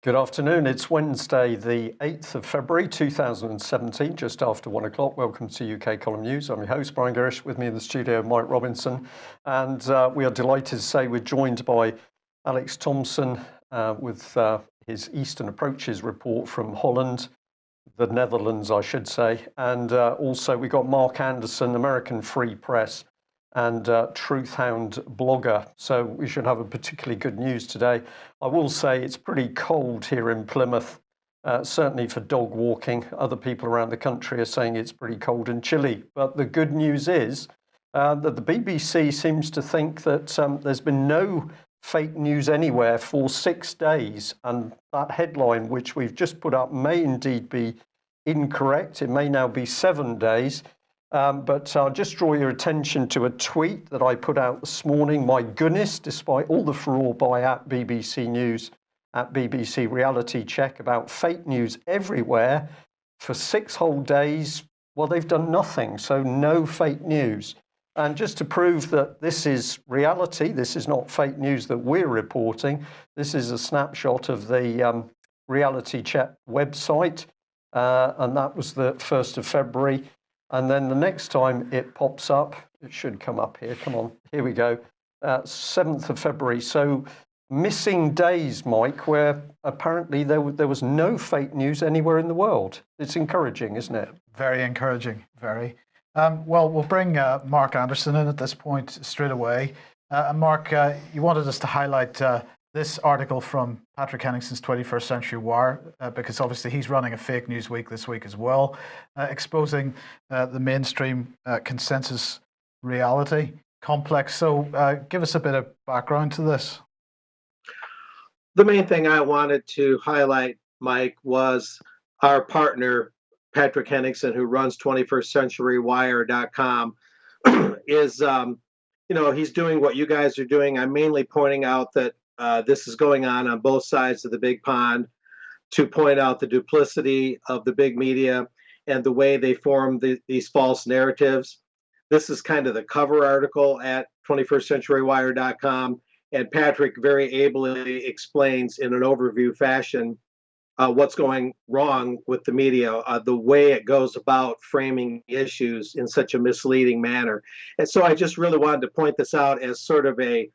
Good afternoon. It's Wednesday, the 8th of February 2017, just after 1 o'clock. Welcome to UK Column News. I'm your host, Brian Gerrish. With me in the studio, Mike Robinson. And we are delighted to say we're joined by Alex Thomson with his Eastern Approaches report from Holland, the Netherlands, I should say. And also we got Mark Anderson, American Free Press, and Truth Hound blogger. So we should have a particularly good news today. I will say it's pretty cold here in Plymouth, certainly for dog walking. Other people around the country are saying it's pretty cold and chilly. But the good news is that the BBC seems to think that there's been no fake news anywhere for 6 days. And that headline, which we've just put up, may indeed be incorrect. It may now be 7 days. But I'll just draw your attention to a tweet that I put out this morning. My goodness, despite all the furore by at BBC News, at BBC Reality Check about fake news everywhere, for 6 whole days, well, they've done nothing. So no fake news. And just to prove that this is reality, this is not fake news that we're reporting. This is a snapshot of the Reality Check website. And that was the 1st of February. And then the next time it pops up, it should come up here. Come on, here we go. 7th of February. So missing days, Mike, where apparently there was no fake news anywhere in the world. It's encouraging, isn't it? Very encouraging, very. Well, we'll bring Mark Anderson in at this point straight away. Mark, you wanted us to highlight this article from Patrick Henningsen's 21st Century Wire, because obviously he's running a fake news week this week as well, exposing the mainstream consensus reality complex. So give us a bit of background to this. The main thing I wanted to highlight, Mike, was our partner, Patrick Henningsen, who runs 21stcenturywire.com, is, he's doing what you guys are doing. I'm mainly pointing out that this is going on both sides of the big pond, to point out the duplicity of the big media and the way they form these false narratives. This is kind of the cover article at 21stcenturywire.com, and Patrick very ably explains in an overview fashion what's going wrong with the media, the way it goes about framing issues in such a misleading manner. And so I just really wanted to point this out as sort of a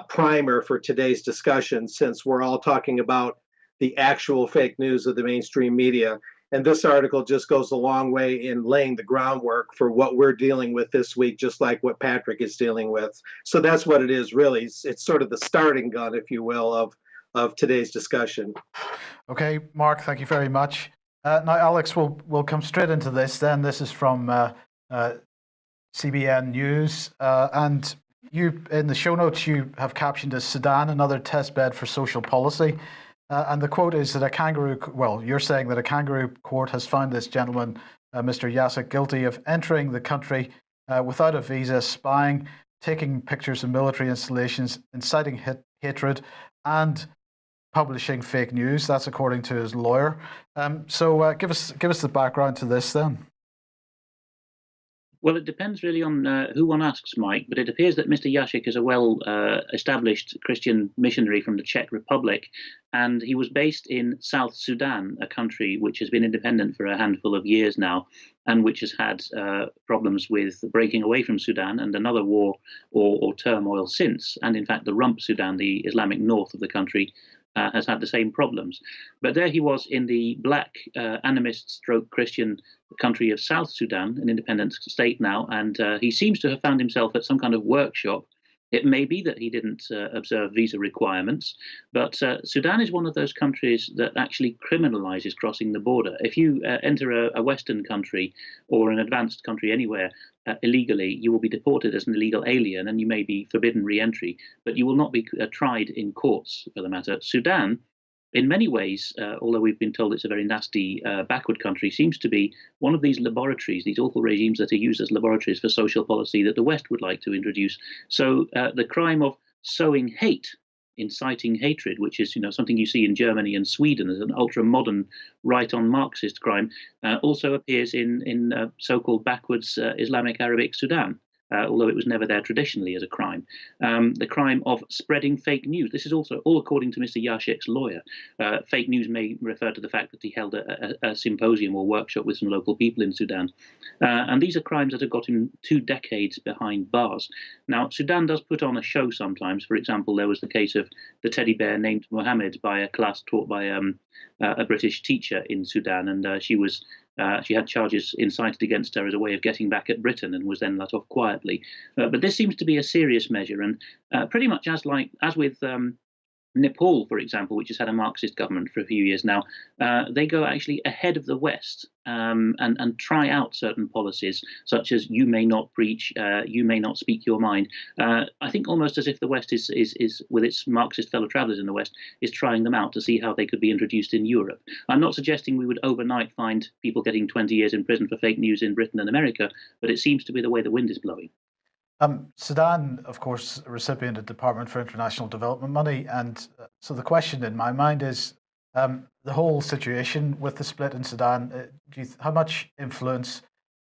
primer for today's discussion, since we're all talking about the actual fake news of the mainstream media. And this article just goes a long way in laying the groundwork for what we're dealing with this week, just like what Patrick is dealing with. So that's what it is, really. It's sort of the starting gun, if you will, of today's discussion. Okay, Mark, thank you very much. Now, Alex, we'll come straight into this then. This is from CBN News. And you, in the show notes, you have captioned as Sudan, another test bed for social policy. And the quote is that you're saying that a kangaroo court has found this gentleman, Mr. Yasik, guilty of entering the country without a visa, spying, taking pictures of military installations, inciting hatred, and publishing fake news. That's according to his lawyer. So give us the background to this then. Well, it depends really on who one asks, Mike, but it appears that Mr. Yasik is a well-established Christian missionary from the Czech Republic, and he was based in South Sudan, a country which has been independent for a handful of years now, and which has had problems with breaking away from Sudan and another war or turmoil since. And in fact, the Rump Sudan, the Islamic north of the country, has had the same problems. But there he was in the black animist stroke Christian country of South Sudan, an independent state now, and he seems to have found himself at some kind of workshop. It may be that he didn't observe visa requirements, but Sudan is one of those countries that actually criminalizes crossing the border. If you enter a Western country or an advanced country anywhere illegally, you will be deported as an illegal alien and you may be forbidden re-entry, but you will not be tried in courts for the matter. Sudan, in many ways, although we've been told it's a very nasty, backward country, seems to be one of these laboratories, these awful regimes that are used as laboratories for social policy that the West would like to introduce. So the crime of sowing hate, inciting hatred, which is something you see in Germany and Sweden as an ultra-modern right-on Marxist crime, also appears in so-called backwards Islamic Arabic Sudan. although it was never there traditionally as a crime. The crime of spreading fake news. This is also all according to Mr. Yashik's lawyer. Fake news may refer to the fact that he held a symposium or workshop with some local people in Sudan. And these are crimes that have got him 2 decades behind bars. Now, Sudan does put on a show sometimes. For example, there was the case of the teddy bear named Mohammed by a class taught by a British teacher in Sudan, and she had charges incited against her as a way of getting back at Britain, and was then let off quietly. But this seems to be a serious measure, and pretty much as with Nepal, for example, which has had a Marxist government for a few years now, they go actually ahead of the West and try out certain policies, such as you may not preach, you may not speak your mind. I think almost as if the West is with its Marxist fellow travellers in the West, is trying them out to see how they could be introduced in Europe. I'm not suggesting we would overnight find people getting 20 years in prison for fake news in Britain and America, but it seems to be the way the wind is blowing. Sudan, of course, a recipient of Department for International Development money, and so the question in my mind is the whole situation with the split in Sudan. How much influence,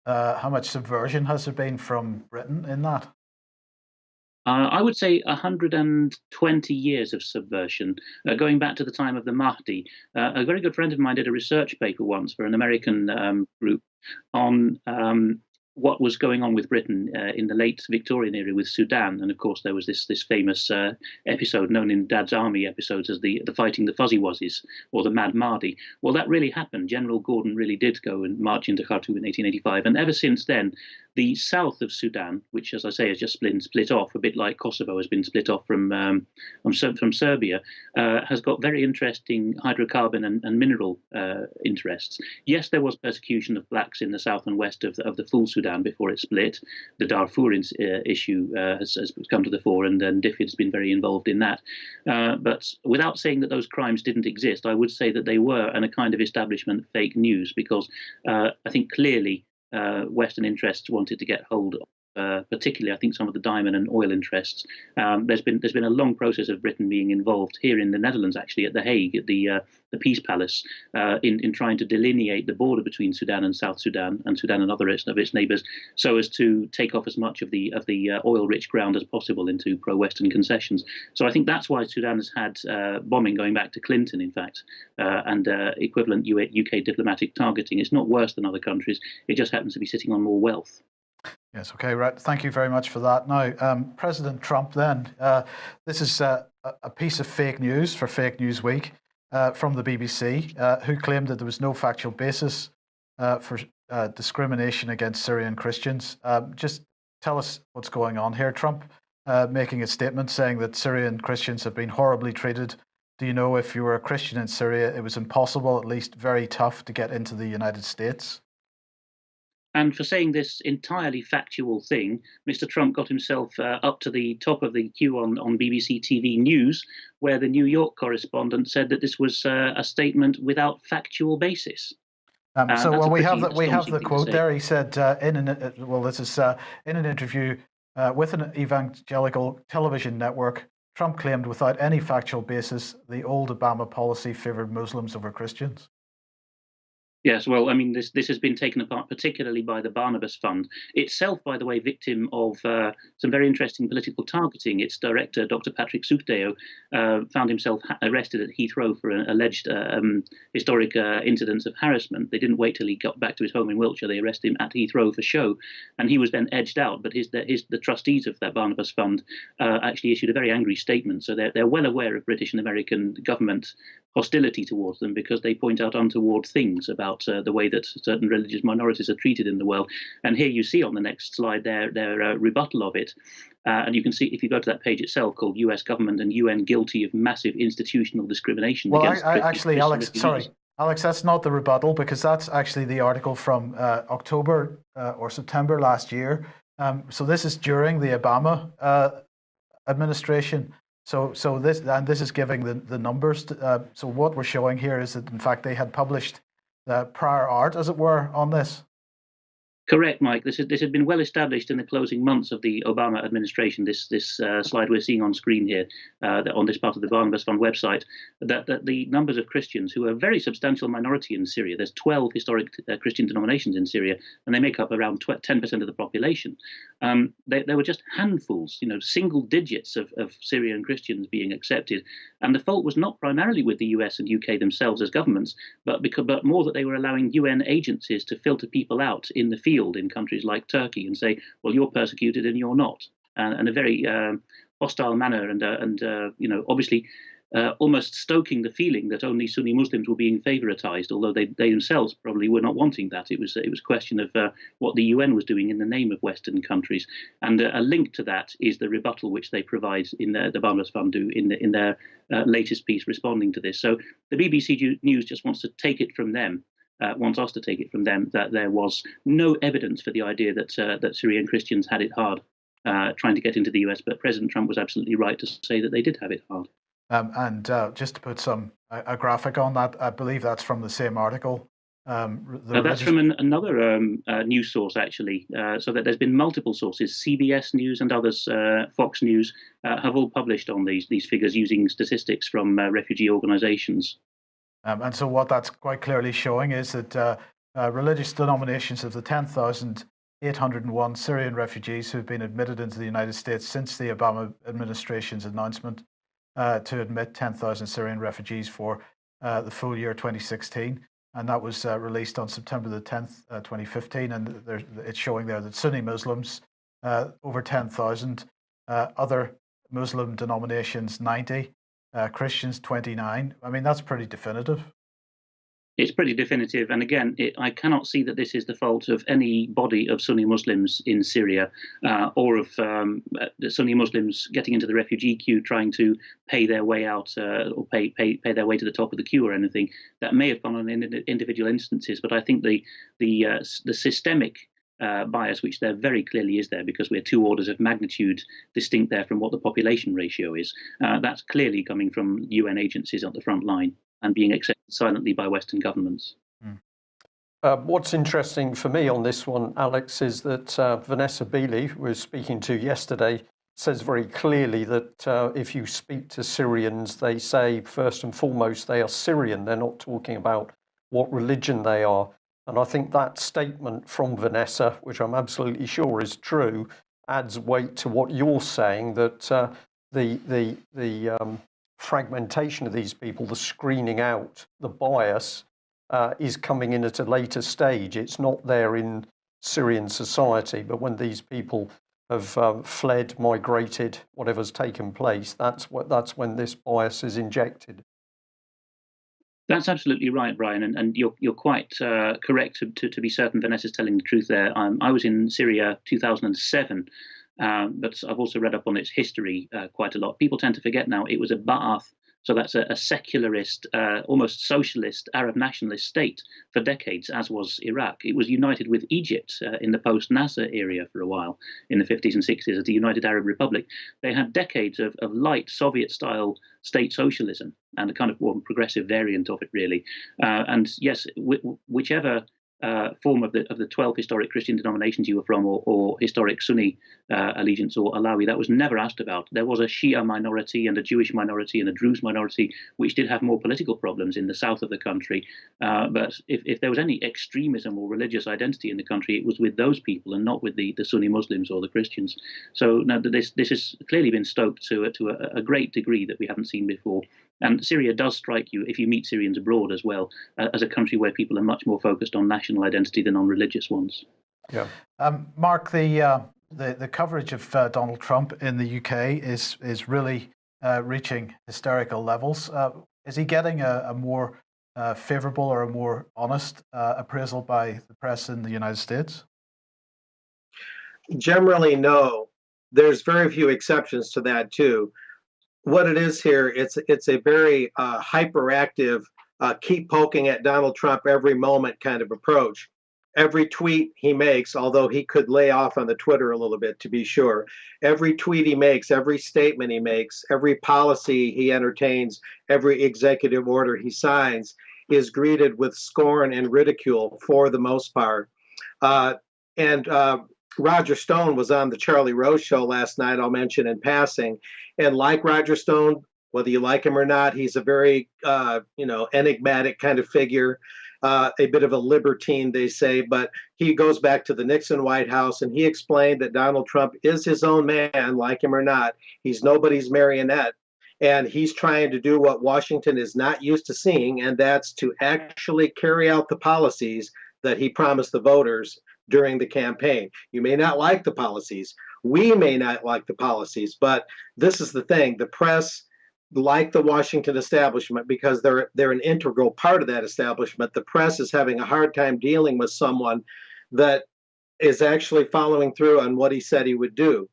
how much subversion has there been from Britain in that? I would say 120 years of subversion, going back to the time of the Mahdi. A very good friend of mine did a research paper once for an American group on what was going on with Britain in the late Victorian era with Sudan. And of course, there was this famous episode known in Dad's Army episodes as the fighting the Fuzzy Wuzzies, or the Mad Mahdi. Well, that really happened. General Gordon really did go and march into Khartoum in 1885. And ever since then, the south of Sudan, which, as I say, has just been split off, a bit like Kosovo has been split off from Serbia, has got very interesting hydrocarbon and mineral interests. Yes, there was persecution of blacks in the south and west of the full Sudan before it split. The Darfur issue has come to the fore, and DFID's been very involved in that. But without saying that those crimes didn't exist, I would say that they were a kind of establishment fake news, because I think clearly Western interests wanted to get hold of, particularly, I think, some of the diamond and oil interests. There's been a long process of Britain being involved here in the Netherlands, actually, at The Hague, at the Peace Palace, in trying to delineate the border between Sudan and South Sudan, and Sudan and other of its neighbours, so as to take off as much of the oil-rich ground as possible into pro-Western concessions. So I think that's why Sudan has had bombing going back to Clinton, in fact, and equivalent UK diplomatic targeting. It's not worse than other countries. It just happens to be sitting on more wealth. Yes, okay, right. Thank you very much for that. Now, President Trump then, this is a piece of fake news for Fake News Week from the BBC, who claimed that there was no factual basis for discrimination against Syrian Christians. Just tell us what's going on here. Trump making a statement saying that Syrian Christians have been horribly treated. Do you know, if you were a Christian in Syria, it was impossible, at least very tough, to get into the United States? And for saying this entirely factual thing, Mr. Trump got himself up to the top of the queue on BBC TV News, where the New York correspondent said that this was a statement without factual basis. We have the quote there. He said in an interview with an evangelical television network, Trump claimed without any factual basis the old Obama policy favoured Muslims over Christians. Yes, well, I mean, this has been taken apart, particularly by the Barnabas Fund, itself, by the way, victim of some very interesting political targeting. Its director, Dr. Patrick Soukhdeo, found himself arrested at Heathrow for an alleged historic incidents of harassment. They didn't wait till he got back to his home in Wiltshire. They arrested him at Heathrow for show, and he was then edged out. But the trustees of that Barnabas Fund actually issued a very angry statement. So they're well aware of British and American government hostility towards them, because they point out untoward things about the way that certain religious minorities are treated in the world. And here you see on the next slide their rebuttal of it. And you can see, if you go to that page itself, called US Government and UN Guilty of Massive Institutional Discrimination. Well, against actually, Alex, sorry. Alex, that's not the rebuttal, because that's actually the article from October or September last year. So this is during the Obama administration. So this is giving the numbers. So what we're showing here is that, in fact, they had published prior art, as it were, on this. Correct, Mike. This had been well established in the closing months of the Obama administration. This slide we're seeing on screen here, on this part of the Barnabas Fund website, that the numbers of Christians, who are a very substantial minority in Syria, there's 12 historic Christian denominations in Syria, and they make up around 10% of the population. There were just handfuls, single digits of Syrian Christians being accepted, and the fault was not primarily with the US and UK themselves as governments, but more that they were allowing UN agencies to filter people out in the field in countries like Turkey and say, well, you're persecuted and you're not, and a very hostile manner, and obviously almost stoking the feeling that only Sunni Muslims were being favoritized, although they themselves probably were not wanting that. It was a question of what the UN was doing in the name of Western countries, and a link to that is the rebuttal which they provide in the Barnabas Fund do in their latest piece responding to this. So the BBC News just wants to take it from them. Wants us to take it from them that there was no evidence for the idea that Syrian Christians had it hard trying to get into the US, but President Trump was absolutely right to say that they did have it hard. And just to put a graphic on that, I believe that's from the same article. That's from another news source, actually, so that there's been multiple sources. CBS News and others, Fox News, have all published on these figures using statistics from refugee organizations. And so what that's quite clearly showing is that religious denominations of the 10,801 Syrian refugees who've been admitted into the United States since the Obama administration's announcement to admit 10,000 Syrian refugees for the full year 2016. And that was released on September the 10th, 2015. And it's showing there that Sunni Muslims, over 10,000, other Muslim denominations, 90, Christians, 29. I mean, that's pretty definitive. It's pretty definitive. And again, I cannot see that this is the fault of any body of Sunni Muslims in Syria or of the Sunni Muslims getting into the refugee queue trying to pay their way out or pay their way to the top of the queue or anything. That may have gone on in individual instances, but I think the systemic bias, which there very clearly is there because we're 2 orders of magnitude distinct there from what the population ratio is, that's clearly coming from UN agencies at the front line and being accepted silently by Western governments. What's interesting for me on this one, Alex, is that Vanessa Beeley, who we were speaking to yesterday, says very clearly that if you speak to Syrians, they say first and foremost they are Syrian. They're not talking about what religion they are. And I think that statement from Vanessa, which I'm absolutely sure is true, adds weight to what you're saying, that the fragmentation of these people, the screening out, the bias, is coming in at a later stage. It's not there in Syrian society, but when these people have fled, migrated, whatever's taken place, that's when this bias is injected. That's absolutely right, Brian, and you're quite correct to be certain Vanessa's telling the truth there. I was in Syria 2007, but I've also read up on its history quite a lot. People tend to forget now it was a Ba'ath, so that's a secularist, almost socialist Arab nationalist state for decades, as was Iraq. It was united with Egypt in the post-Nasser era for a while in the 50s and 60s as the United Arab Republic. They had decades of light Soviet-style state socialism and a kind of more progressive variant of it, really. And yes, whichever form of the 12 historic Christian denominations you were from, or historic Sunni allegiance or Alawi, that was never asked about. There was a Shia minority and a Jewish minority and a Druze minority, which did have more political problems in the south of the country. But if there was any extremism or religious identity in the country, it was with those people and not with the Sunni Muslims or the Christians. So now this has clearly been stoked to a great degree that we haven't seen before. And Syria does strike you, if you meet Syrians abroad as well, as a country where people are much more focused on national identity than on religious ones. Yeah. Mark, the coverage of Donald Trump in the UK is really reaching hysterical levels. Is he getting a more favourable or a more honest appraisal by the press in the United States? Generally, no. There's very few exceptions to that, too. What it is here, it's a very hyperactive, keep poking at Donald Trump every moment kind of approach. Every tweet he makes, although he could lay off on the Twitter a little bit to be sure, every tweet he makes, every statement he makes, every policy he entertains, every executive order he signs is greeted with scorn and ridicule for the most part. And Roger Stone was on the Charlie Rose show last night, I'll mention in passing. And like Roger Stone, whether you like him or not, he's a very, enigmatic kind of figure, a bit of a libertine, they say. But he goes back to the Nixon White House, and he explained that Donald Trump is his own man, like him or not. He's nobody's marionette. And he's trying to do what Washington is not used to seeing, and that's to actually carry out the policies that he promised the voters during the campaign. You may not like the policies. We may not like the policies, but this is the thing. The press, like the Washington establishment, because they're an integral part of that establishment, the press is having a hard time dealing with someone that is actually following through on what he said he would do.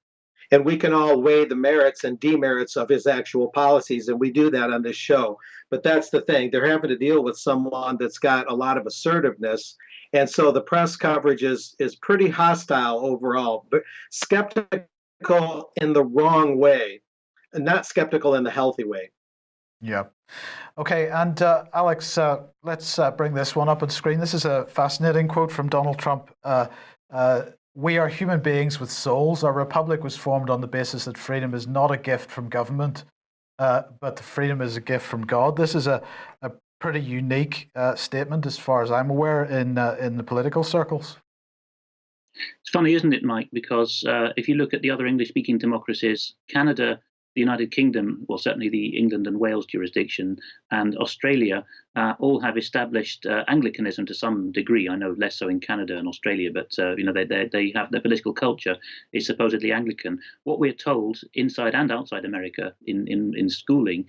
And we can all weigh the merits and demerits of his actual policies, and we do that on this show. But that's the thing. They're having to deal with someone that's got a lot of assertiveness. And so the press coverage is pretty hostile overall, but skeptical in the wrong way, and not skeptical in the healthy way. Yeah. Okay, and Alex, let's bring this one up on screen. This is a fascinating quote from Donald Trump. We are human beings with souls. Our republic was formed on the basis that freedom is not a gift from government, but the freedom is a gift from God. This is a pretty unique statement, as far as I'm aware, in the political circles. It's funny, isn't it, Mike? Because if you look at the other English-speaking democracies, Canada, the United Kingdom, well, certainly the England and Wales jurisdiction, and Australia all have established Anglicanism to some degree. I know less so in Canada and Australia, but they have their political culture is supposedly Anglican. What we're told inside and outside America in schooling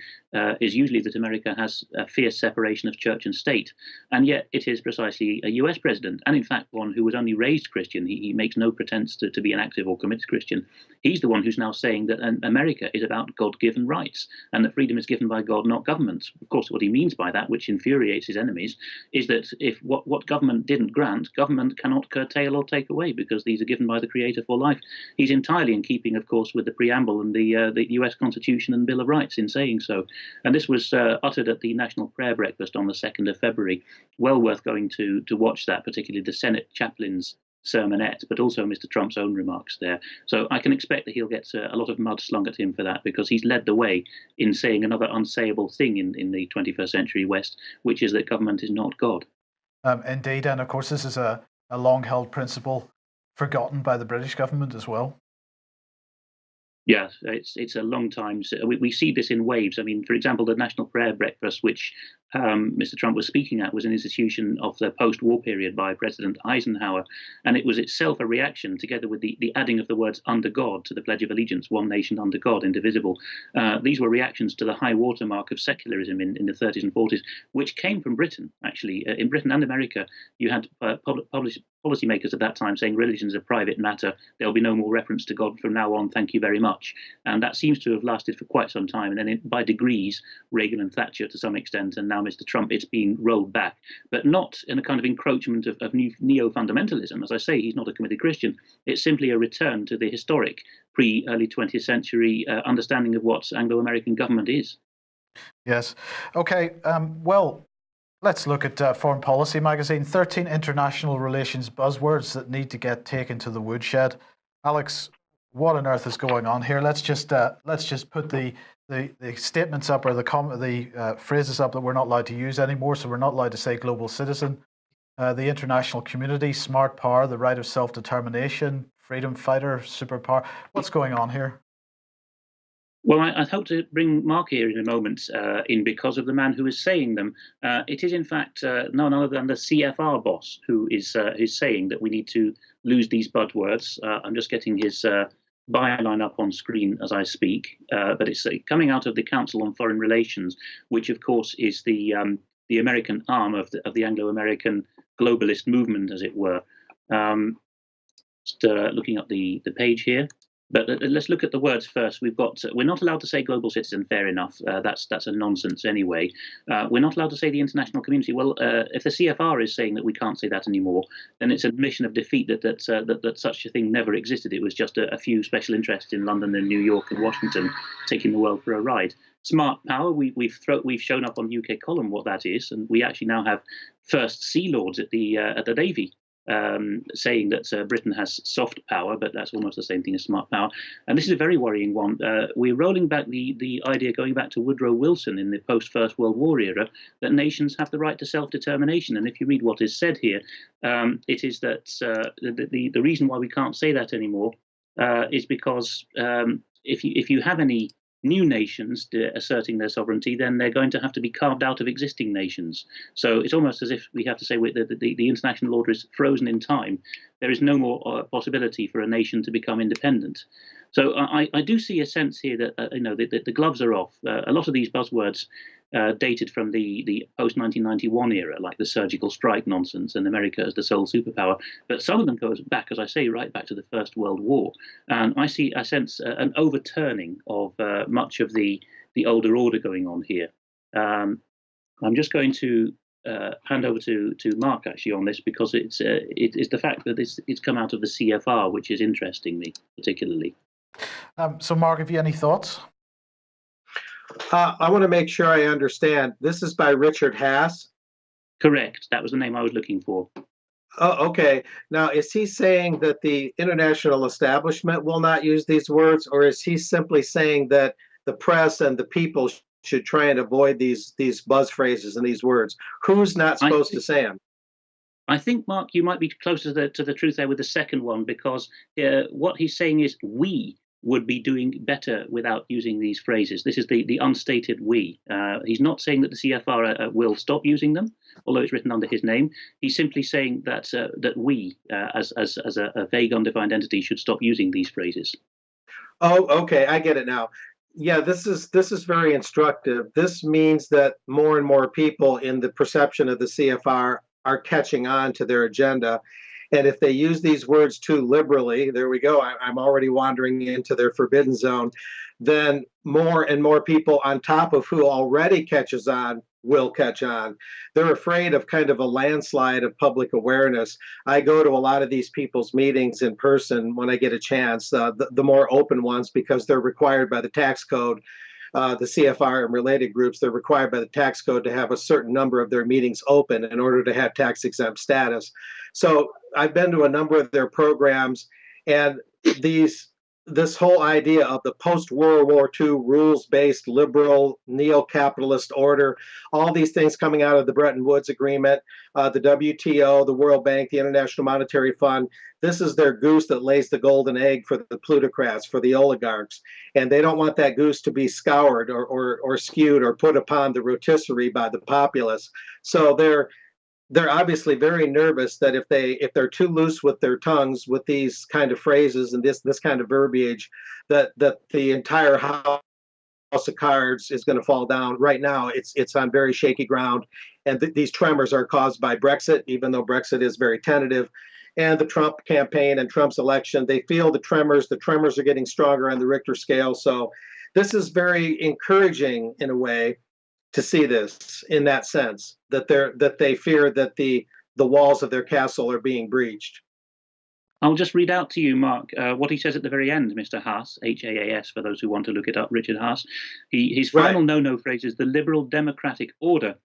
is usually that America has a fierce separation of church and state, and yet it is precisely a U.S. president, and in fact one who was only raised Christian. He makes no pretense to be an active or committed Christian. He's the one who's now saying that America is about God-given rights and that freedom is given by God, not government. Of course, what he means by that, which infuriates his enemies, is that if what government didn't grant, government cannot curtail or take away, because these are given by the Creator for life. He's entirely in keeping, of course, with the preamble and the U.S. Constitution and Bill of Rights in saying so. And this was uttered at the National Prayer Breakfast on the 2nd of February. Well worth going to watch that, particularly the Senate chaplain's sermonette, but also Mr. Trump's own remarks there. So I can expect that he'll get a lot of mud slung at him for that, because he's led the way in saying another unsayable thing in the 21st century West, which is that government is not God. Indeed, and of course this is a long-held principle forgotten by the British government as well. Yeah, it's a long time. So we see this in waves. I mean, for example, the National Prayer Breakfast, which Mr. Trump was speaking at, was an institution of the post-war period by President Eisenhower, and it was itself a reaction, together with the adding of the words "under God" to the Pledge of Allegiance, one nation under God, indivisible. These were reactions to the high watermark of secularism in the 30s and 40s, which came from Britain, actually. In Britain and America, you had policymakers at that time saying religion is a private matter. There'll be no more reference to God from now on. Thank you very much. And that seems to have lasted for quite some time. And then by degrees, Reagan and Thatcher to some extent, and now Mr. Trump, it's being rolled back, but not in a kind of encroachment of neo-fundamentalism. As I say, he's not a committed Christian. It's simply a return to the historic pre-early 20th century understanding of what Anglo-American government is. Yes. Okay. Well, let's look at Foreign Policy magazine. 13 international relations buzzwords that need to get taken to the woodshed. Alex, what on earth is going on here? Let's just put the statements up, or the phrases up that we're not allowed to use anymore. So we're not allowed to say global citizen, the international community, smart power, the right of self-determination, freedom fighter, superpower. What's going on here? Well, I hope to bring Mark here in a moment in because of the man who is saying them. It is, in fact, none other than the CFR boss who is saying that we need to lose these buzzwords. I'm just getting his byline up on screen as I speak, but it's coming out of the Council on Foreign Relations, which, of course, is the American arm of the Anglo-American globalist movement, as it were. Just looking up the page here. But let's look at the words first. We're not allowed to say global citizen. Fair enough. That's a nonsense anyway. We're not allowed to say the international community. Well, if the CFR is saying that we can't say that anymore, then it's an admission of defeat that such a thing never existed. It was just a few special interests in London and New York and Washington taking the world for a ride. Smart power. We've shown up on UK column what that is, and we actually now have first sea lords at the Navy. saying that Britain has soft power, but that's almost the same thing as smart power. And this is a very worrying one. We're rolling back the idea, going back to Woodrow Wilson in the post-First World War era, that nations have the right to self-determination. And if you read what is said here, it is that the reason why we can't say that anymore is because if you have any new nations asserting their sovereignty, then they're going to have to be carved out of existing nations. So it's almost as if we have to say the international order is frozen in time. There is no more possibility for a nation to become independent. So I do see a sense here that the gloves are off. A lot of these buzzwords dated from the post-1991 era, like the surgical strike nonsense and America as the sole superpower. But some of them goes back, as I say, right back to the First World War. And I sense an overturning of much of the older order going on here. I'm just going to hand over to Mark actually on this, because it's the fact that it's come out of the CFR, which is interesting me particularly. So Mark, have you any thoughts? I want to make sure I understand. This is by Richard Haas? Correct. That was the name I was looking for. Oh, okay. Now, is he saying that the international establishment will not use these words, or is he simply saying that the press and the people should try and avoid these buzz phrases and these words? Who's not supposed to say them? I think, Mark, you might be closer to the truth there with the second one, because what he's saying is we would be doing better without using these phrases. This is the unstated we. He's not saying that the CFR will stop using them, although it's written under his name. Is simply saying that that we, as a vague, undefined entity, should stop using these phrases. Oh, okay, I get it now. Yeah, this is very instructive. This means that more and more people in the perception of the CFR are catching on to their agenda. And if they use these words too liberally, there we go, I'm already wandering into their forbidden zone, then more and more people on top of who already catches on will catch on. They're afraid of kind of a landslide of public awareness. I go to a lot of these people's meetings in person when I get a chance, the more open ones, because they're required by the tax code. The CFR and related groups, they're required by the tax code to have a certain number of their meetings open in order to have tax exempt status. So I've been to a number of their programs, and this whole idea of the post-World War II rules-based liberal neo-capitalist order, all these things coming out of the Bretton Woods Agreement, the WTO, the World Bank, the International Monetary Fund, this is their goose that lays the golden egg for the plutocrats, for the oligarchs. And they don't want that goose to be scoured or skewed or put upon the rotisserie by the populace. So they're obviously very nervous that if they're too loose with their tongues with these kind of phrases and this kind of verbiage, that the entire house of cards is going to fall down. Right now, it's on very shaky ground, and these tremors are caused by Brexit, even though Brexit is very tentative, and the Trump campaign and Trump's election. They feel the tremors. The tremors are getting stronger on the Richter scale. So this is very encouraging in a way to see this in that sense, that they fear that the walls of their castle are being breached. I'll just read out to you, Mark, what he says at the very end, Mr. Haas, H-A-A-S, for those who want to look it up, Richard Haas. His final no-no phrase is the liberal democratic order.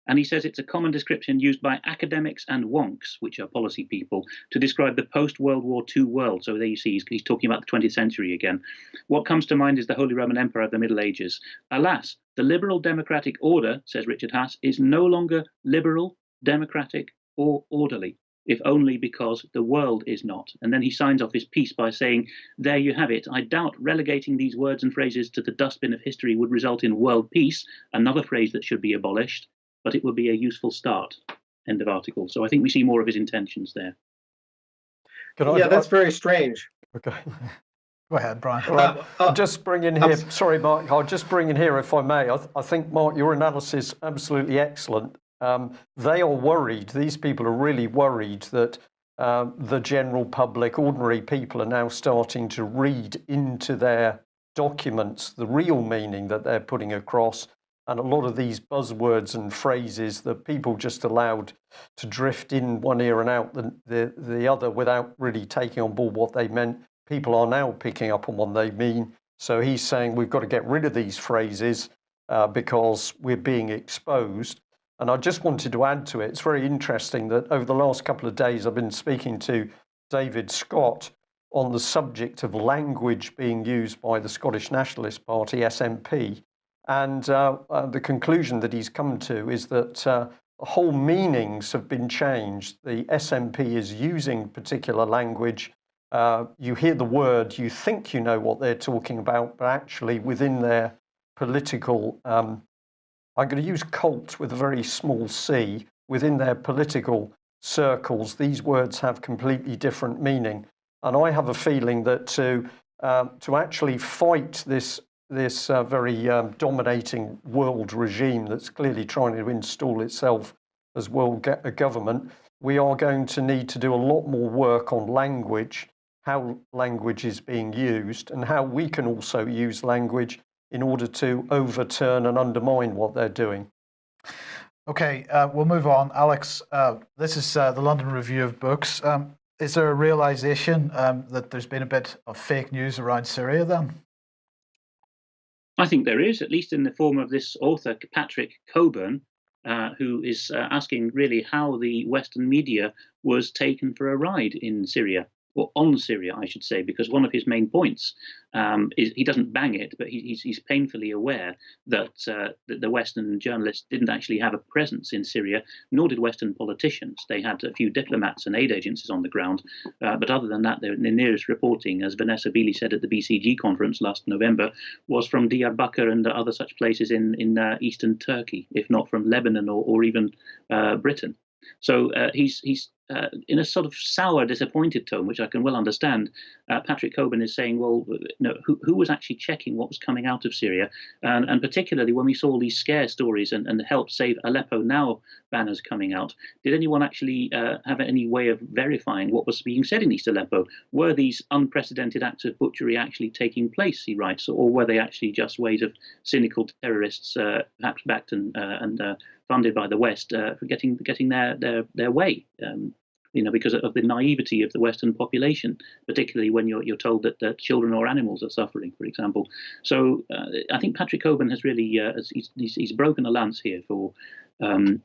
And he says it's a common description used by academics and wonks, which are policy people, to describe the post-World War II world. So there you see, he's talking about the 20th century again. What comes to mind is the Holy Roman Empire of the Middle Ages. Alas, the liberal democratic order, says Richard Haas, is no longer liberal, democratic, or orderly, if only because the world is not. And then he signs off his piece by saying, there you have it. I doubt relegating these words and phrases to the dustbin of history would result in world peace, another phrase that should be abolished, but it would be a useful start. End of article. So I think we see more of his intentions there. That's very strange. Okay. Go ahead, Brian. I'll just bring in here, sorry, Mark, I'll just bring in here, if I may. I think, Mark, your analysis is absolutely excellent. They are worried, these people are really worried that the general public, ordinary people, are now starting to read into their documents the real meaning that they're putting across. And a lot of these buzzwords and phrases that people just allowed to drift in one ear and out the other without really taking on board what they meant, people are now picking up on what they mean. So he's saying we've got to get rid of these phrases because we're being exposed. And I just wanted to add to it, it's very interesting that over the last couple of days I've been speaking to David Scott on the subject of language being used by the Scottish Nationalist Party, SNP. And the conclusion that he's come to is that whole meanings have been changed. The SNP is using particular language. You hear the word, you think you know what they're talking about, but actually within their political, I'm going to use cult with a very small c, within their political circles, these words have completely different meaning. And I have a feeling that to actually fight this very dominating world regime that's clearly trying to install itself as world government, we are going to need to do a lot more work on language, how language is being used, and how we can also use language in order to overturn and undermine what they're doing. Okay, we'll move on. Alex, this is the London Review of Books. Is there a realization that there's been a bit of fake news around Syria then? I think there is, at least in the form of this author, Patrick Cockburn, who is asking really how the Western media was taken for a ride in Syria, or on Syria, I should say, because one of his main points is he doesn't bang it, but he's painfully aware that the Western journalists didn't actually have a presence in Syria, nor did Western politicians. They had a few diplomats and aid agencies on the ground, but other than that, the nearest reporting, as Vanessa Beeley said at the BCG conference last November, was from Diyarbakir and other such places in eastern Turkey, if not from Lebanon or even Britain. So he's in a sort of sour, disappointed tone, which I can well understand. Patrick Cockburn is saying, well, who was actually checking what was coming out of Syria? And particularly when we saw all these scare stories and the Help Save Aleppo Now banners coming out, did anyone actually have any way of verifying what was being said in East Aleppo? Were these unprecedented acts of butchery actually taking place, he writes, or were they actually just ways of cynical terrorists, perhaps backed and funded by the West, for getting their way? Because of the naivety of the Western population, particularly when you're told that children or animals are suffering, for example. So I think Patrick Cockburn has really he's broken a lance here for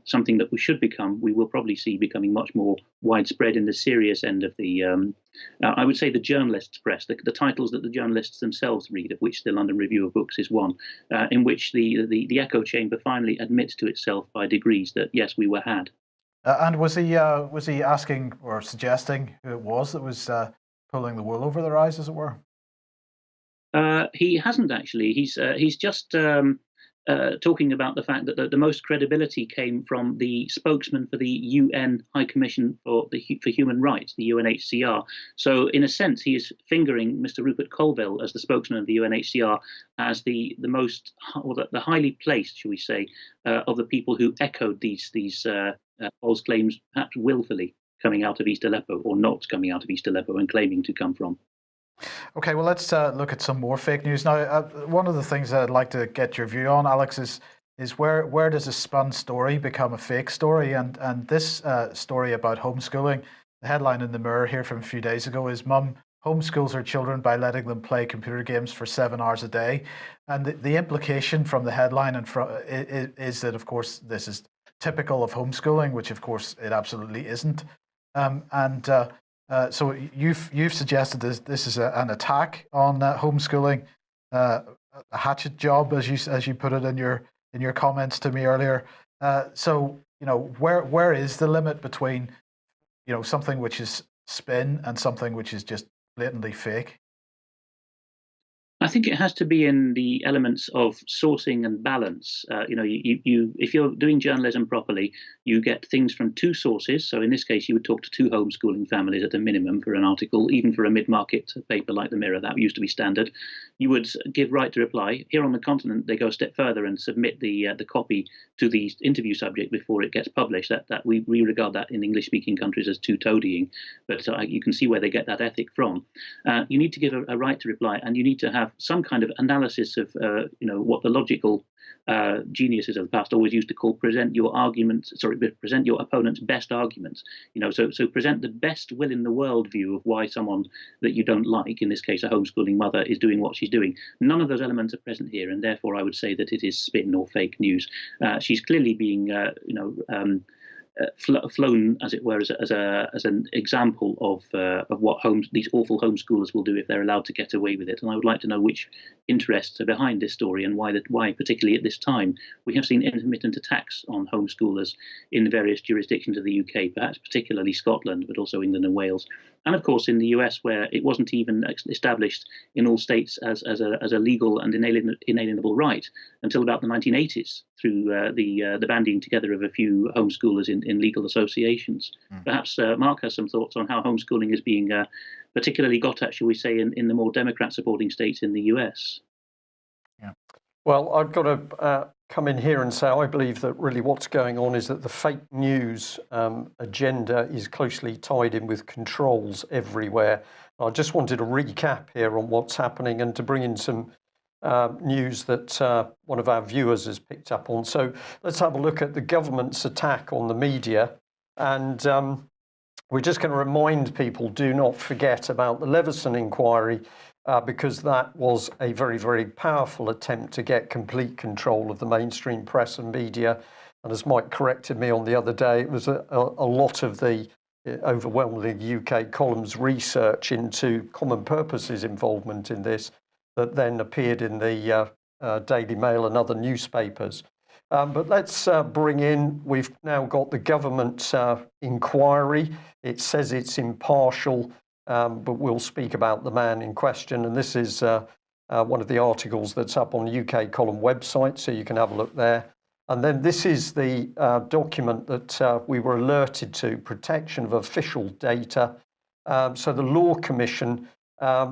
something that we will probably see becoming much more widespread in the serious end of the, I would say, the journalists' press, the titles that the journalists themselves read, of which the London Review of Books is one, in which the echo chamber finally admits to itself by degrees that yes, we were had. And was he asking or suggesting who it was that was pulling the wool over their eyes, as it were? He hasn't actually. He's just talking about the fact that the most credibility came from the spokesman for the UN High Commission for Human Rights, the UNHCR. So, in a sense, he is fingering Mr. Rupert Colville as the spokesman of the UNHCR as the most, or the highly placed, shall we say, of the people who echoed these false claims, perhaps willfully coming out of East Aleppo or not coming out of East Aleppo and claiming to come from. Okay, well, let's look at some more fake news now. One of the things that I'd like to get your view on, Alex, is where does a spun story become a fake story? And this story about homeschooling, the headline in the Mirror here from a few days ago is "Mum homeschools her children by letting them play computer games for 7 hours a day." And the implication from the headline is that, of course, this is typical of homeschooling, which, of course, it absolutely isn't. So you've suggested this is an attack on homeschooling, a hatchet job, as you put it in your comments to me earlier. So where is the limit between something which is spin and something which is just blatantly fake? I think it has to be in the elements of sourcing and balance. If you're doing journalism properly, you get things from two sources. So in this case, you would talk to two homeschooling families at a minimum for an article, even for a mid-market paper like the Mirror. That used to be standard. You would give right to reply. Here on the continent, they go a step further and submit the copy to the interview subject before it gets published. That we regard that in English-speaking countries as two-toadying, but you can see where they get that ethic from. You need to give a right to reply, and you need to have have some kind of analysis of, what the logical geniuses of the past always used to call present your opponent's best arguments. So present the best will in the world view of why someone that you don't like, in this case a homeschooling mother, is doing what she's doing. None of those elements are present here, and therefore I would say that it is spin or fake news. She's clearly being, flown, as it were, as an example of what these awful homeschoolers will do if they're allowed to get away with it. And I would like to know which interests are behind this story, and why, particularly at this time, we have seen intermittent attacks on homeschoolers in various jurisdictions of the UK, perhaps particularly Scotland, but also England and Wales, and of course in the US, where it wasn't even established in all states as a legal and inalienable right until about the 1980s, through the banding together of a few homeschoolers in legal associations. Perhaps Mark has some thoughts on how homeschooling is being particularly got at, shall we say, in the more Democrat-supporting states in the US. Yeah. Well, I've got to come in here and say I believe that really what's going on is that the fake news agenda is closely tied in with controls everywhere. I just wanted to recap here on what's happening and to bring in some news that one of our viewers has picked up on. So let's have a look at the government's attack on the media. And we're just going to remind people, do not forget about the Leveson inquiry, because that was a very, very powerful attempt to get complete control of the mainstream press and media. And as Mike corrected me on the other day, it was a lot of the overwhelmingly UK columns research into Common Purpose's involvement in this that then appeared in the Daily Mail and other newspapers. But let's bring in, we've now got the government inquiry. It says it's impartial, but we'll speak about the man in question. And this is one of the articles that's up on the UK column website, so you can have a look there. And then this is the document that we were alerted to, protection of official data. So the Law Commission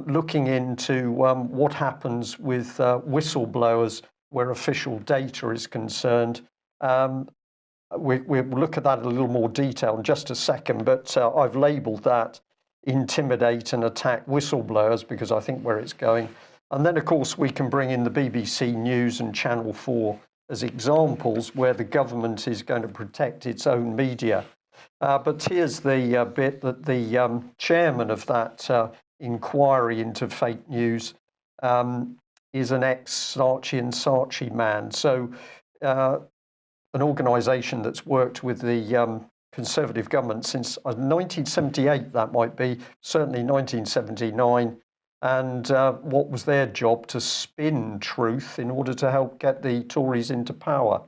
looking into what happens with whistleblowers where official data is concerned. We'll look at that in a little more detail in just a second, but I've labelled that intimidate and attack whistleblowers because I think where it's going. And then, of course, we can bring in the BBC News and Channel 4 as examples where the government is going to protect its own media. But here's the bit that the chairman of that inquiry into fake news is an ex-Saatchi and Saatchi man. So an organisation that's worked with the Conservative government since 1978, that might be, certainly 1979. And what was their job? To spin truth in order to help get the Tories into power.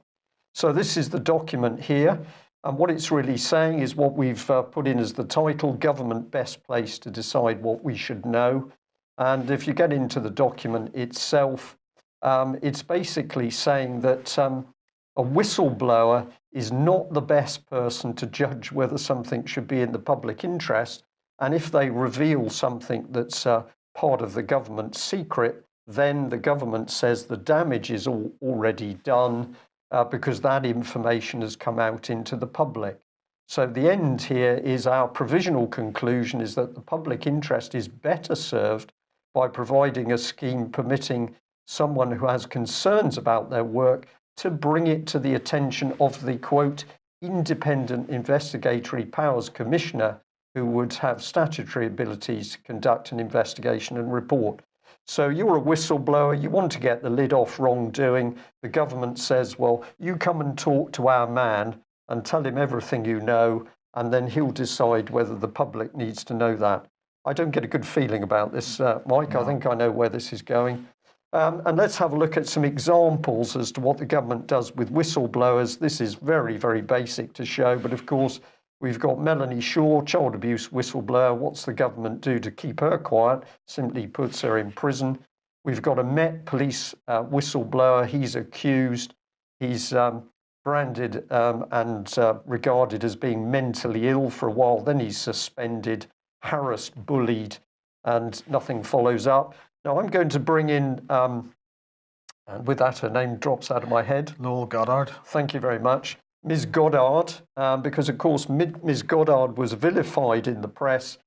So this is the document here. And what it's really saying is what we've put in as the title, Government Best Placed to Decide What We Should Know. And if you get into the document itself, it's basically saying that a whistleblower is not the best person to judge whether something should be in the public interest. And if they reveal something that's part of the government's secret, then the government says the damage is already done because that information has come out into the public. So the end here is our provisional conclusion is that the public interest is better served by providing a scheme permitting someone who has concerns about their work to bring it to the attention of the, quote, independent investigatory powers commissioner who would have statutory abilities to conduct an investigation and report. So you're a whistleblower, you want to get the lid off wrongdoing. The government says, well, you come and talk to our man and tell him everything you know, and then he'll decide whether the public needs to know that. I don't get a good feeling about this, Mike. No. I think I know where this is going. And let's have a look at some examples as to what the government does with whistleblowers. This is very, very basic to show, but of course, we've got Melanie Shaw, child abuse whistleblower. What's the government do to keep her quiet? Simply puts her in prison. We've got a Met Police whistleblower. He's accused. He's branded and regarded as being mentally ill for a while. Then he's suspended, harassed, bullied, and nothing follows up. Now, I'm going to bring in, and with that, her name drops out of my head. Lowell Goddard. Thank you very much. Ms. Goddard, because, of course, Ms. Goddard was vilified in the press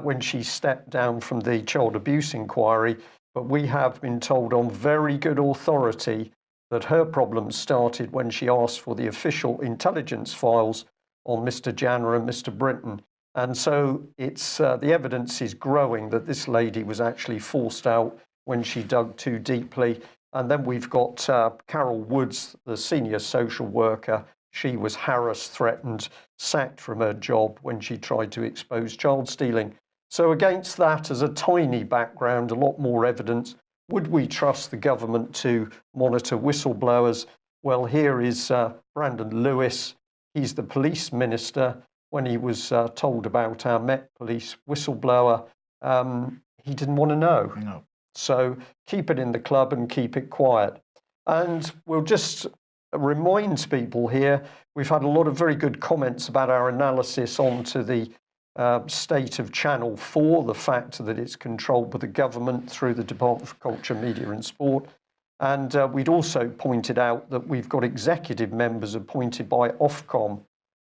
when she stepped down from the child abuse inquiry but we have been told on very good authority that her problems started when she asked for the official intelligence files on Mr. Janner and Mr. Britton. And so it's the evidence is growing that this lady was actually forced out when she dug too deeply. And then we've got Carol Woods, the senior social worker. She was harassed, threatened, sacked from her job when she tried to expose child stealing. So against that, as a tiny background, a lot more evidence. Would we trust the government to monitor whistleblowers? Well, here is Brandon Lewis. He's the police minister. When he was told about our Met Police whistleblower, he didn't want to know. No. So keep it in the club and keep it quiet. And we'll just remind people here, we've had a lot of very good comments about our analysis onto the state of Channel 4, the fact that it's controlled by the government through the Department for Culture, Media and Sport. And we'd also pointed out that we've got executive members appointed by Ofcom.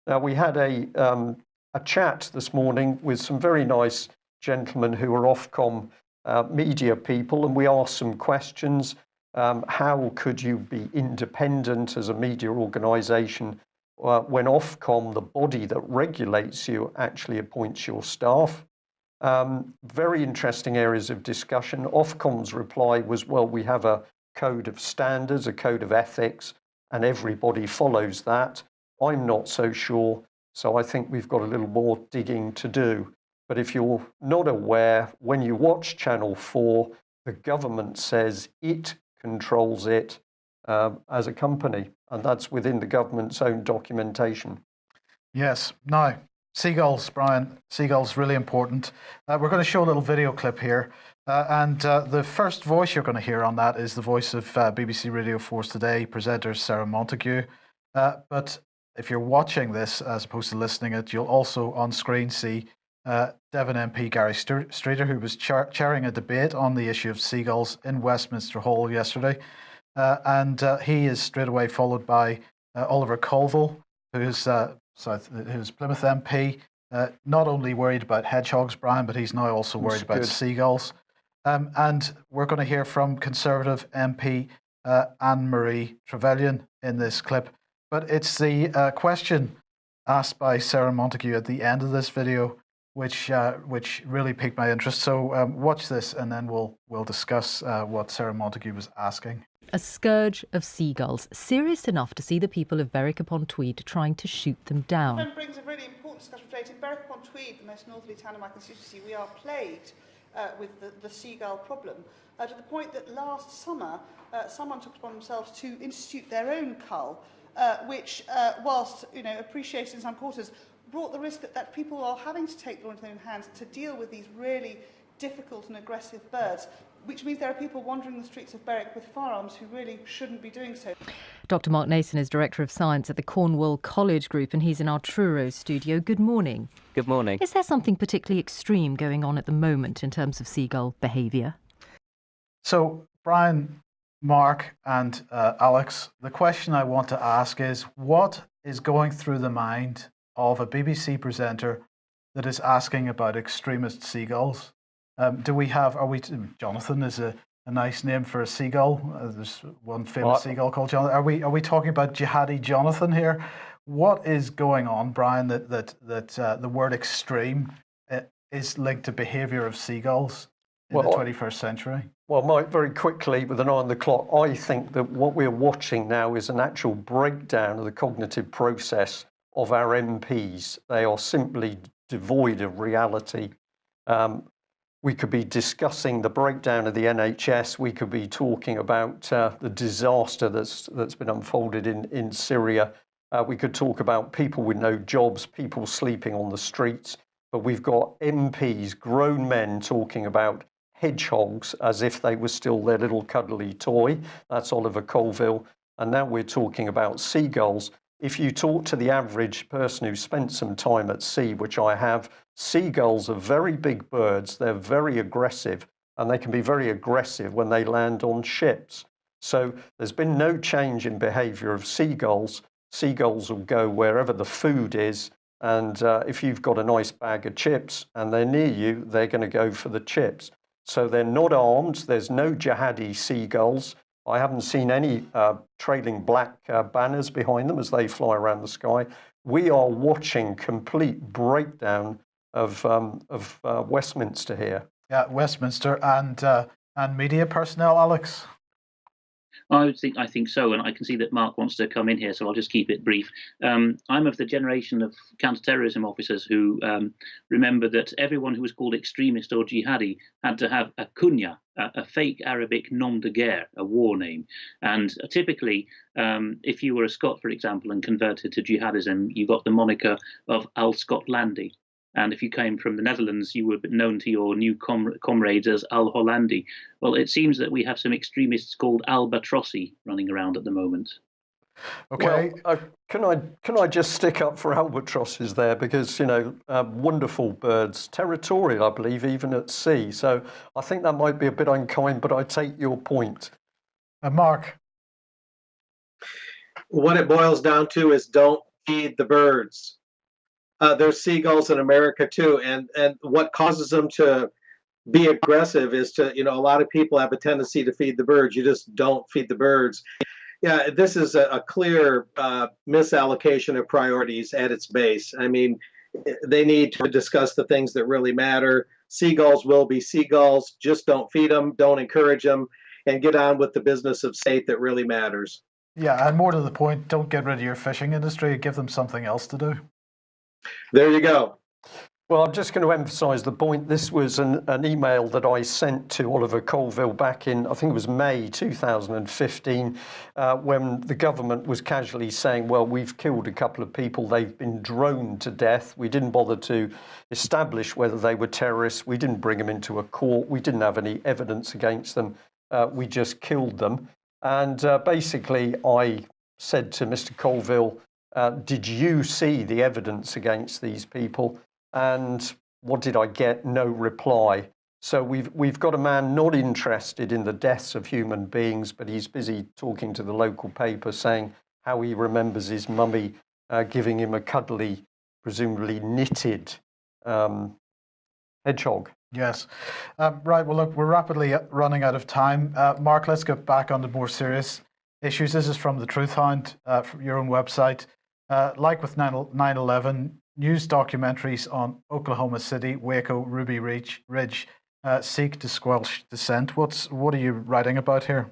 Now, we had a chat this morning with some very nice gentlemen who are Ofcom media people, and we asked some questions. How could you be independent as a media organisation when Ofcom, the body that regulates you, actually appoints your staff? Very interesting areas of discussion. Ofcom's reply was, well, we have a code of standards, a code of ethics, and everybody follows that. I'm not so sure, so I think we've got a little more digging to do. But if you're not aware, when you watch Channel 4, the government says it controls it as a company, and that's within the government's own documentation. Yes. Now, seagulls, Brian. Seagulls, really important. We're going to show a little video clip here. And the first voice you're going to hear on that is the voice of BBC Radio 4's Today presenter Sarah Montague. But if you're watching this as opposed to listening it, you'll also on screen see Devon MP Gary Streeter, who was chairing a debate on the issue of seagulls in Westminster Hall yesterday. And he is straight away followed by Oliver Colville, who's Plymouth MP, not only worried about hedgehogs, Brian, but he's now also worried about seagulls. And we're going to hear from Conservative MP Anne-Marie Trevelyan in this clip. But it's the question asked by Sarah Montague at the end of this video which really piqued my interest. So watch this and then we'll discuss what Sarah Montague was asking. A scourge of seagulls, serious enough to see the people of Berwick-upon-Tweed trying to shoot them down. That brings a really important discussion today. In Berwick-upon-Tweed, the most northerly town of my constituency, we are plagued with the seagull problem, to the point that last summer someone took upon themselves to institute their own cull, which, whilst appreciated in some quarters, brought the risk that people are having to take the law into their own hands to deal with these really difficult and aggressive birds, which means there are people wandering the streets of Berwick with firearms who really shouldn't be doing so. Dr. Mark Nason is Director of Science at the Cornwall College Group, and he's in our Truro studio. Good morning. Good morning. Is there something particularly extreme going on at the moment in terms of seagull behaviour? So, Brian, Mark and Alex, the question I want to ask is, what is going through the mind of a BBC presenter that is asking about extremist seagulls? Jonathan is a nice name for a seagull. There's one famous seagull called Jonathan. Are we talking about Jihadi Jonathan here? What is going on, Brian, that the word extreme is linked to behaviour of seagulls in the 21st century? Well, Mike, very quickly, with an eye on the clock, I think that what we're watching now is an actual breakdown of the cognitive process of our MPs. They are simply devoid of reality. We could be discussing the breakdown of the NHS. We could be talking about the disaster that's been unfolded in Syria. We could talk about people with no jobs, people sleeping on the streets. But we've got MPs, grown men, talking about hedgehogs as if they were still their little cuddly toy. That's Oliver Colville. And now we're talking about seagulls. If you talk to the average person who spent some time at sea, which I have, seagulls are very big birds. They're very aggressive, and they can be very aggressive when they land on ships. So there's been no change in behaviour of seagulls. Seagulls will go wherever the food is, and if you've got a nice bag of chips and they're near you, they're going to go for the chips. So they're not armed. There's no jihadi seagulls. I haven't seen any trailing black banners behind them as they fly around the sky. We are watching complete breakdown of Westminster here. Yeah, Westminster and media personnel, Alex. I think so, and I can see that Mark wants to come in here, so I'll just keep it brief. I'm of the generation of counterterrorism officers who remember that everyone who was called extremist or jihadi had to have a kunya, a fake Arabic nom de guerre, a war name. And typically, if you were a Scot, for example, and converted to jihadism, you got the moniker of Al Scotlandi. And if you came from the Netherlands, you were known to your new comrades as Al Hollandi. Well, it seems that we have some extremists called Albatrossi running around at the moment. Okay. Well, can I just stick up for albatrosses there, because wonderful birds, territorial, I believe, even at sea. So I think that might be a bit unkind, but I take your point. Mark. What it boils down to is don't feed the birds. There's seagulls in America too, and what causes them to be aggressive is a lot of people have a tendency to feed the birds. You just don't feed the birds. Yeah, this is a clear misallocation of priorities at its base. I mean, they need to discuss the things that really matter. Seagulls will be seagulls. Just don't feed them, don't encourage them, and get on with the business of state that really matters. Yeah, and more to the point, don't get rid of your fishing industry. Give them something else to do. There you go. Well, I'm just going to emphasise the point. This was an email that I sent to Oliver Colville back in, I think it was May 2015, when the government was casually saying, well, we've killed a couple of people. They've been droned to death. We didn't bother to establish whether they were terrorists. We didn't bring them into a court. We didn't have any evidence against them. We just killed them. And basically, I said to Mr. Colville, did you see the evidence against these people? And what did I get? No reply. So we've got a man not interested in the deaths of human beings, but he's busy talking to the local paper saying how he remembers his mummy giving him a cuddly, presumably knitted hedgehog. Yes. Right. Well, look, we're rapidly running out of time. Mark, let's get back on to more serious issues. This is from the Truth Hound, from your own website. Like with 9/11, news documentaries on Oklahoma City, Waco, Ruby Ridge seek to squelch dissent. What are you writing about here?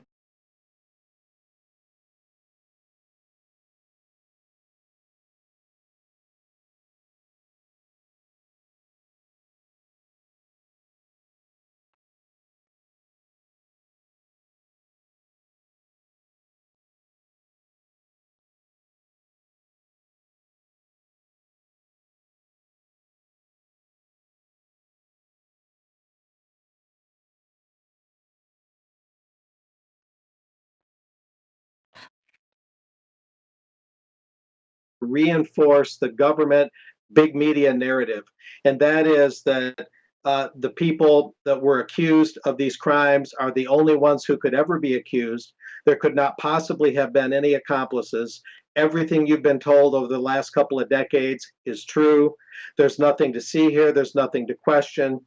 Reinforce the government big media narrative, and that is that the people that were accused of these crimes are the only ones who could ever be accused. There could not possibly have been any accomplices. Everything you've been told over the last couple of decades is true. There's nothing to see here. There's nothing to question.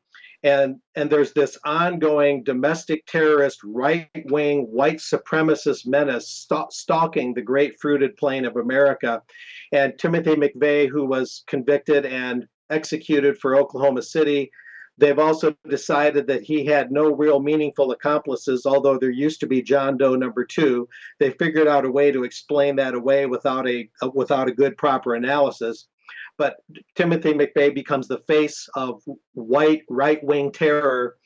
And there's this ongoing domestic terrorist, right-wing, white supremacist menace stalking the great fruited plain of America. And Timothy McVeigh, who was convicted and executed for Oklahoma City, they've also decided that he had no real meaningful accomplices, although there used to be John Doe number 2. They figured out a way to explain that away without a good, proper analysis. But Timothy McVeigh becomes the face of white right-wing terror.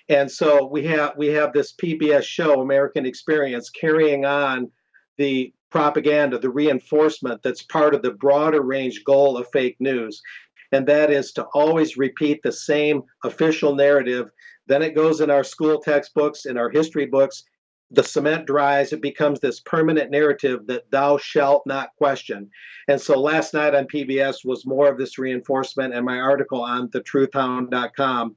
And so we have this PBS show, American Experience, carrying on the propaganda, the reinforcement that's part of the broader range goal of fake news. And that is to always repeat the same official narrative. Then it goes in our school textbooks, in our history books. The cement dries, it becomes this permanent narrative that thou shalt not question. And so last night on PBS was more of this reinforcement, and my article on thetruthhound.com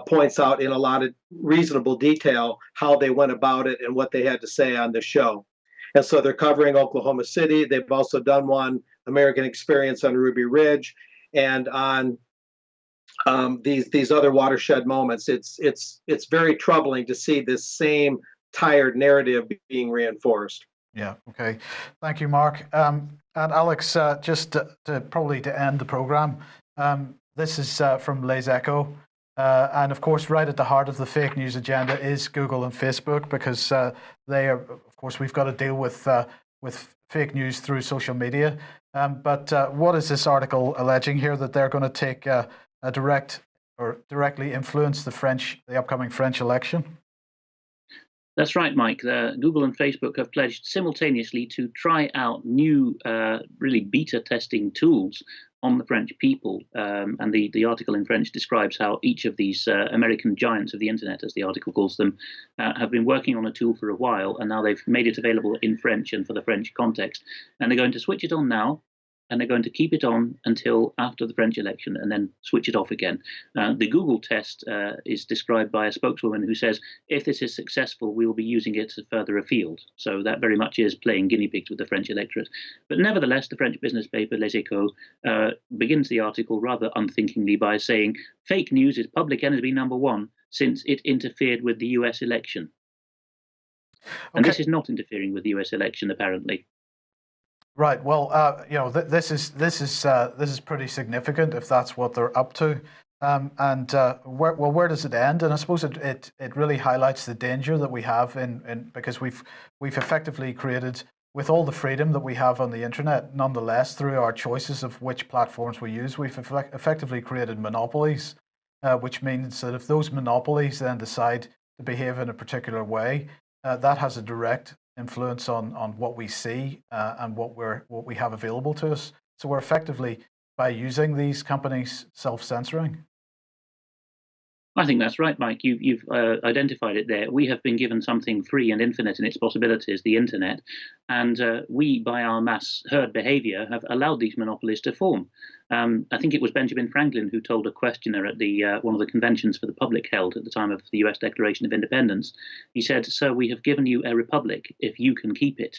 points out in a lot of reasonable detail how they went about it and what they had to say on the show. And so they're covering Oklahoma City. They've also done one, American Experience on Ruby Ridge, and on these other watershed moments. It's very troubling to see this same tired narrative being reinforced. Yeah. Okay. Thank you, Mark. And Alex, just probably to end the program, this is from Les Echos. And of course, right at the heart of the fake news agenda is Google and Facebook, because they are, of course, we've got to deal with fake news through social media. But what is this article alleging here? That they're going to take a direct or directly influence the upcoming French election? That's right, Mike. Google and Facebook have pledged simultaneously to try out new, really beta testing tools on the French people. And the article in French describes how each of these American giants of the internet, as the article calls them, have been working on a tool for a while, and now they've made it available in French and for the French context. And they're going to switch it on now, and they're going to keep it on until after the French election and then switch it off again. The Google test is described by a spokeswoman who says, if this is successful, we will be using it further afield. So that very much is playing guinea pigs with the French electorate. But nevertheless, the French business paper Les Echos begins the article rather unthinkingly by saying, fake news is public enemy number one since it interfered with the US election. And this is not interfering with the US election, apparently. Right. Well, this is pretty significant if that's what they're up to. Where does it end? And I suppose it really highlights the danger that we have because we've effectively created, with all the freedom that we have on the internet, nonetheless, through our choices of which platforms we use, we've effectively created monopolies, which means that if those monopolies then decide to behave in a particular way, that has a direct influence on what we see and what we have available to us. So we're effectively, by using these companies, self-censoring. I think that's right, Mike. You've identified it there. We have been given something free and infinite in its possibilities, the internet, and we, by our mass herd behaviour, have allowed these monopolies to form. I think it was Benjamin Franklin who told a questioner at the one of the conventions for the public held at the time of the US Declaration of Independence. He said, "Sir, we have given you a republic if you can keep it."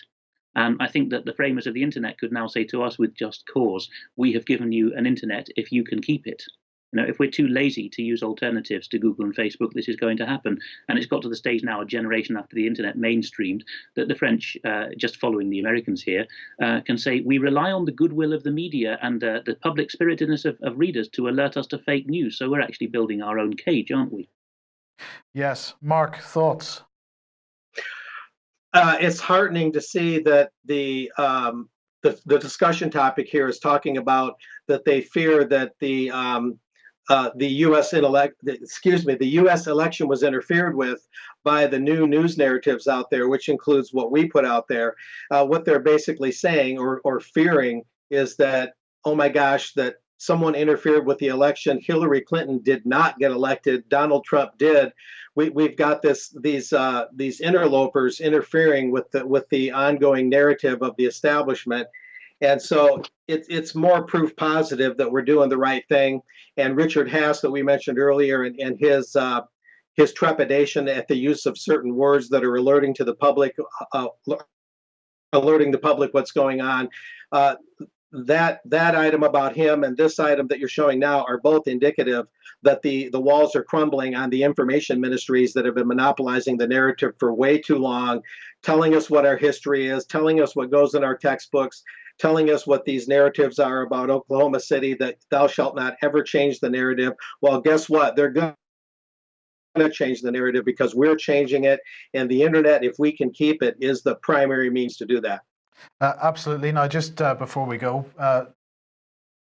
And I think that the framers of the internet could now say to us with just cause, we have given you an internet if you can keep it. If we're too lazy to use alternatives to Google and Facebook, this is going to happen. And it's got to the stage now, a generation after the internet mainstreamed, that the French, just following the Americans here, can say, we rely on the goodwill of the media and the public spiritedness of readers to alert us to fake news. So we're actually building our own cage, aren't we? Yes. Mark, thoughts? It's heartening to see that the discussion topic here is talking about that they fear that the U.S. election was interfered with by the new news narratives out there, which includes what we put out there. What they're basically saying or fearing is that, oh my gosh, that someone interfered with the election. Hillary Clinton did not get elected. Donald Trump did. We've got these interlopers interfering with the ongoing narrative of the establishment. And so it's more proof positive that we're doing the right thing. And Richard Haas, that we mentioned earlier, and his trepidation at the use of certain words that are alerting the public what's going on. That item about him and this item that you're showing now are both indicative that the walls are crumbling on the information ministries that have been monopolizing the narrative for way too long, telling us what our history is, telling us what goes in our textbooks, telling us what these narratives are about Oklahoma City, that thou shalt not ever change the narrative. Well, guess what? They're going to change the narrative because we're changing it. And the internet, if we can keep it, is the primary means to do that. Absolutely. Now, just before we go,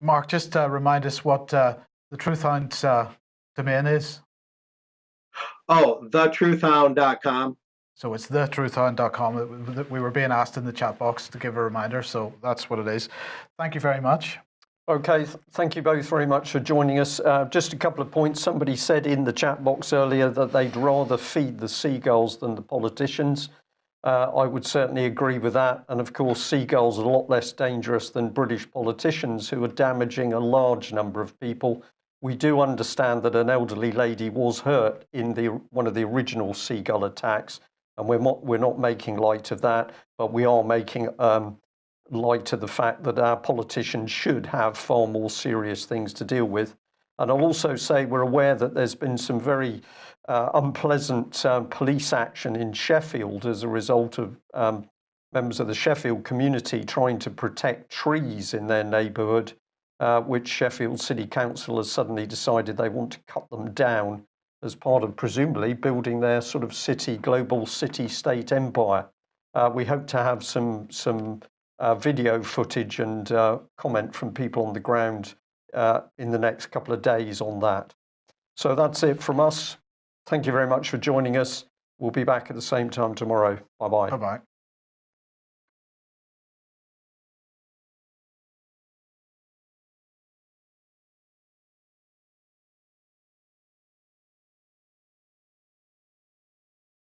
Mark, just remind us what the Truthhound's domain is. Oh, thetruthhound.com. So it's thetruthhound.com. We were being asked in the chat box to give a reminder, so that's what it is. Thank you very much. Okay, thank you both very much for joining us. Just a couple of points. Somebody said in the chat box earlier that they'd rather feed the seagulls than the politicians. I would certainly agree with that. And of course, seagulls are a lot less dangerous than British politicians who are damaging a large number of people. We do understand that an elderly lady was hurt in one of the original seagull attacks, and we're not making light of that, but we are making light of the fact that our politicians should have far more serious things to deal with. And I'll also say we're aware that there's been some very unpleasant police action in Sheffield as a result of members of the Sheffield community trying to protect trees in their neighbourhood, which Sheffield City Council has suddenly decided they want to cut them down as part of presumably building their sort of global city-state empire. We hope to have some video footage and comment from people on the ground in the next couple of days on that. So that's it from us. Thank you very much for joining us. We'll be back at the same time tomorrow. Bye-bye. Bye-bye.